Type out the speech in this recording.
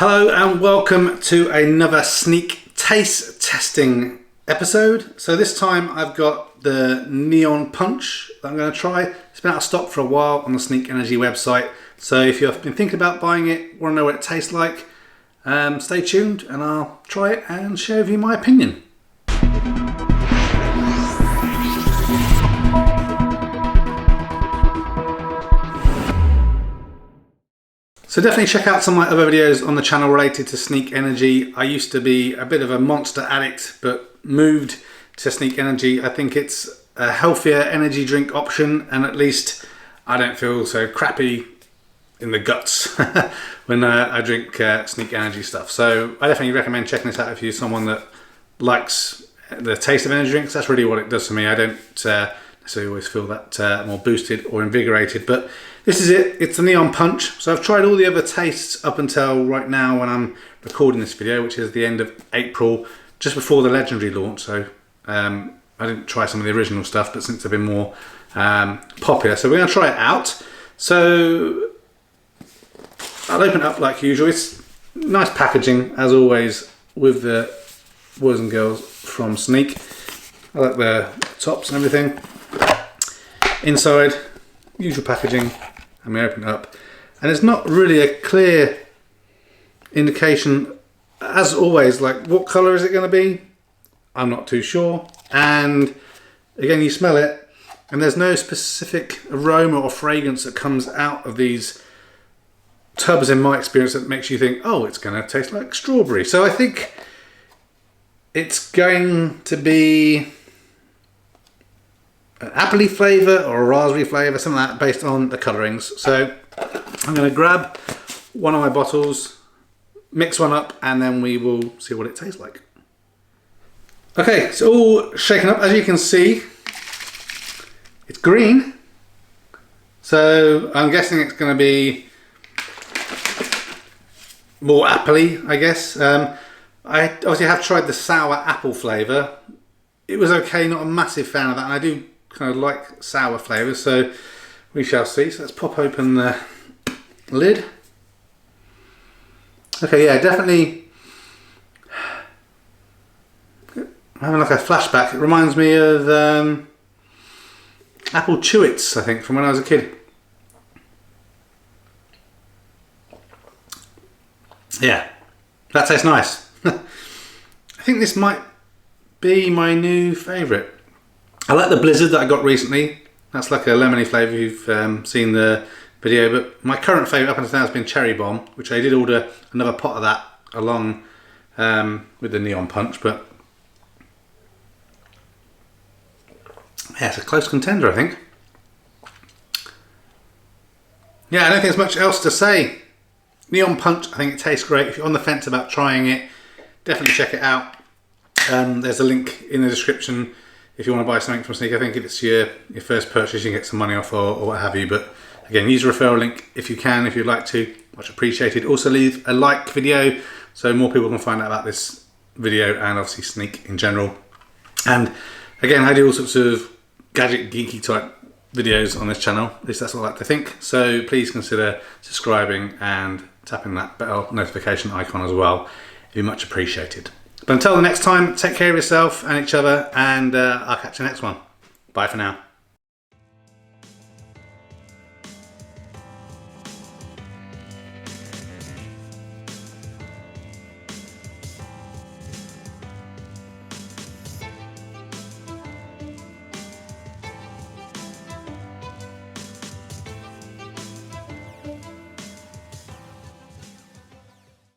Hello and welcome to another sneak taste testing episode. So this time I've got the Neon Punch that I'm going to try. It's been out of stock for a while on the Sneak Energy website. So if you've been thinking about buying it, want to know what it tastes like, stay tuned and I'll try it and share with you my opinion. So definitely check out some of my other videos on the channel related to Sneak Energy. I used to be a bit of a monster addict, but moved to Sneak Energy. I think it's a healthier energy drink option, and at least I don't feel so crappy in the guts when I drink Sneak Energy stuff. So I definitely recommend checking this out if you're someone that likes the taste of energy drinks. That's really what it does for me. I don't necessarily always feel that more boosted or invigorated, but this is it. It's the Neon Punch. So I've tried all the other tastes up until right now when I'm recording this video, which is the end of April, just before the Legendary launch. So I didn't try some of the original stuff, but since they've been more popular. So we're going to try it out. So I'll open it up like usual. It's nice packaging, as always, with the boys and girls from Sneak. I like the tops and everything. Inside, usual packaging. And we open it up, and it's not really a clear indication, as always, like what color is it going to be. I'm not too sure. And again, you smell it and there's no specific aroma or fragrance that comes out of these tubs in my experience that makes you think, oh, it's going to taste like strawberry. So I think it's going to be an appley flavour or a raspberry flavour, something like that, based on the colourings. So I'm going to grab one of my bottles, mix one up, and then we will see what it tastes like. Okay, it's all shaken up. As you can see, it's green. So I'm guessing it's going to be more appley, I guess. I obviously have tried the sour apple flavour. It was okay, not a massive fan of that, and I do kind of like sour flavours, so we shall see. So let's pop open the lid. Okay, yeah, definitely I'm having like a flashback. It reminds me of apple Chewits, I think, from when I was a kid. Yeah, that tastes nice. I think this might be my new favourite. I like the Blizzard that I got recently. That's like a lemony flavour if you've seen the video. But my current favourite up until now has been Cherry Bomb, which I did order another pot of that along with the Neon Punch. But yeah, it's a close contender, I think. Yeah, I don't think there's much else to say. Neon Punch, I think it tastes great. If you're on the fence about trying it, definitely check it out. There's a link in the description if you want to buy something from Sneak. I think if it's your first purchase, you can get some money off or what have you. But again, use the referral link if you can, if you'd like to. Much appreciated. Also leave a like video so more people can find out about this video and obviously Sneak in general. And again, I do all sorts of gadget geeky type videos on this channel. At least that's what I like to think. So please consider subscribing and tapping that bell notification icon as well. It'd be much appreciated. But until the next time, take care of yourself and each other, and I'll catch you next one. Bye for now.